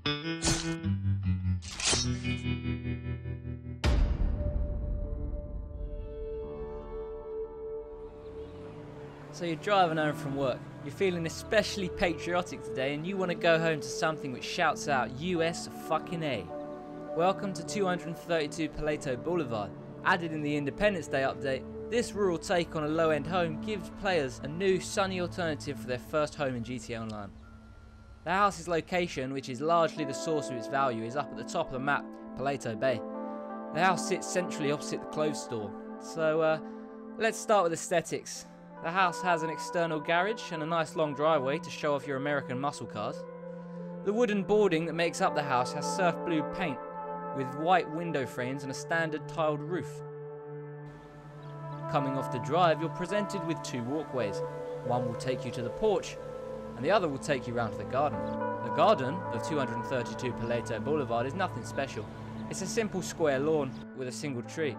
So you're driving home from work, you're feeling especially patriotic today and you want to go home to something which shouts out US fucking A. Welcome to 232 Paleto Boulevard. Added in the Independence Day update, this rural take on a low-end home gives players a new sunny alternative for their first home in GTA Online. The house's location, which is largely the source of its value, is up at the top of the map, Paleto Bay. The house sits centrally opposite the clothes store. So let's start with aesthetics. The house has an external garage and a nice long driveway to show off your American muscle cars. The wooden boarding that makes up the house has surf blue paint with white window frames and a standard tiled roof. Coming off the drive, you're presented with two walkways. One will take you to the porch and the other will take you round to the garden. The garden of 232 Paleto Boulevard is nothing special. It's a simple square lawn with a single tree.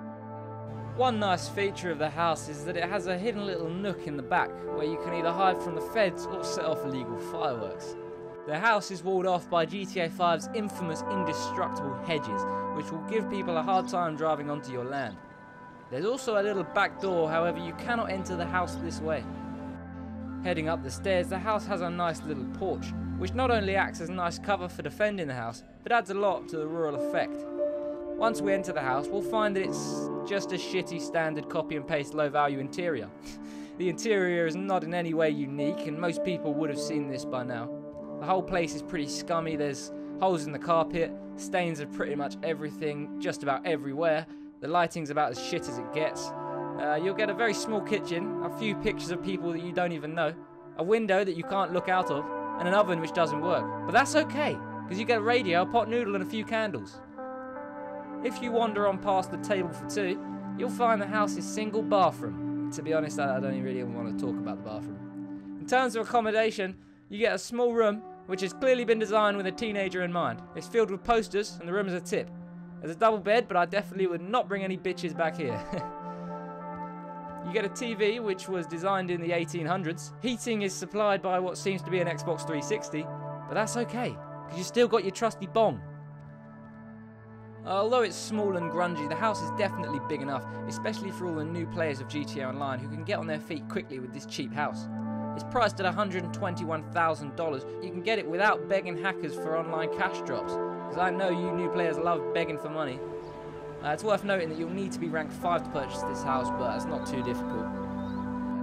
One nice feature of the house is that it has a hidden little nook in the back where you can either hide from the feds or set off illegal fireworks. The house is walled off by GTA 5's infamous indestructible hedges, which will give people a hard time driving onto your land. There's also a little back door, however you cannot enter the house this way. Heading up the stairs, the house has a nice little porch, which not only acts as nice cover for defending the house, but adds a lot to the rural effect. Once we enter the house, we'll find that it's just a shitty standard copy and paste low value interior. The interior is not in any way unique and most people would have seen this by now. The whole place is pretty scummy, there's holes in the carpet, stains of pretty much everything, just about everywhere. The lighting's about as shit as it gets. You'll get a very small kitchen, a few pictures of people that you don't even know, a window that you can't look out of, and an oven which doesn't work. But that's okay, because you get a radio, a pot noodle and a few candles. If you wander on past the table for two, you'll find the house's single bathroom. To be honest, I don't really even want to talk about the bathroom. In terms of accommodation, you get a small room which has clearly been designed with a teenager in mind. It's filled with posters and the room is a tip. There's a double bed, but I definitely would not bring any bitches back here. You get a TV which was designed in the 1800s. Heating is supplied by what seems to be an Xbox 360, but that's okay, because you still got your trusty bong. Although it's small and grungy, the house is definitely big enough, especially for all the new players of GTA Online who can get on their feet quickly with this cheap house. It's priced at $121,000. You can get it without begging hackers for online cash drops, because I know you new players love begging for money. It's worth noting that you'll need to be rank 5 to purchase this house, but it's not too difficult.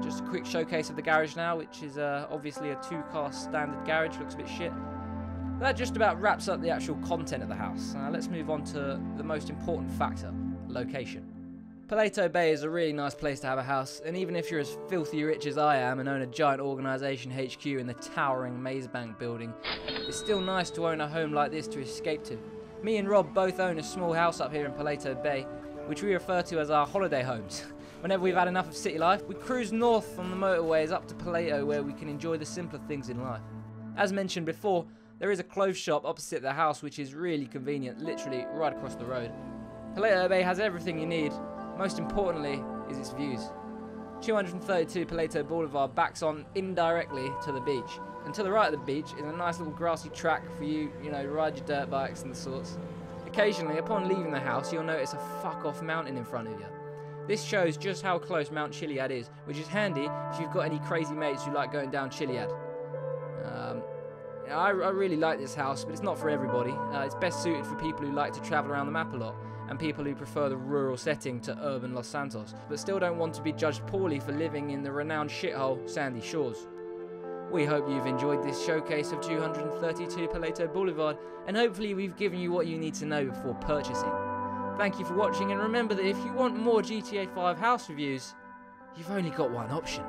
Just a quick showcase of the garage now, which is obviously a 2-car standard garage, looks a bit shit. That just about wraps up the actual content of the house. Let's move on to the most important factor, location. Paleto Bay is a really nice place to have a house, and even if you're as filthy rich as I am and own a giant organisation HQ in the towering Mazebank building, it's still nice to own a home like this to escape to. Me and Rob both own a small house up here in Paleto Bay, which we refer to as our holiday homes. Whenever we've had enough of city life, we cruise north on the motorways up to Paleto where we can enjoy the simpler things in life. As mentioned before, there is a clothes shop opposite the house which is really convenient, literally right across the road. Paleto Bay has everything you need. Most importantly is its views. 232 Paleto Boulevard backs on indirectly to the beach. And to the right of the beach is a nice little grassy track for you, to ride your dirt bikes and the sorts. Occasionally, upon leaving the house, you'll notice a fuck-off mountain in front of you. This shows just how close Mount Chiliad is, which is handy if you've got any crazy mates who like going down Chiliad. I really like this house, but it's not for everybody. It's best suited for people who like to travel around the map a lot, and people who prefer the rural setting to urban Los Santos, but still don't want to be judged poorly for living in the renowned shithole Sandy Shores. We hope you've enjoyed this showcase of 232 Paleto Boulevard, and hopefully we've given you what you need to know before purchasing. Thank you for watching, and remember that if you want more GTA 5 house reviews, you've only got one option.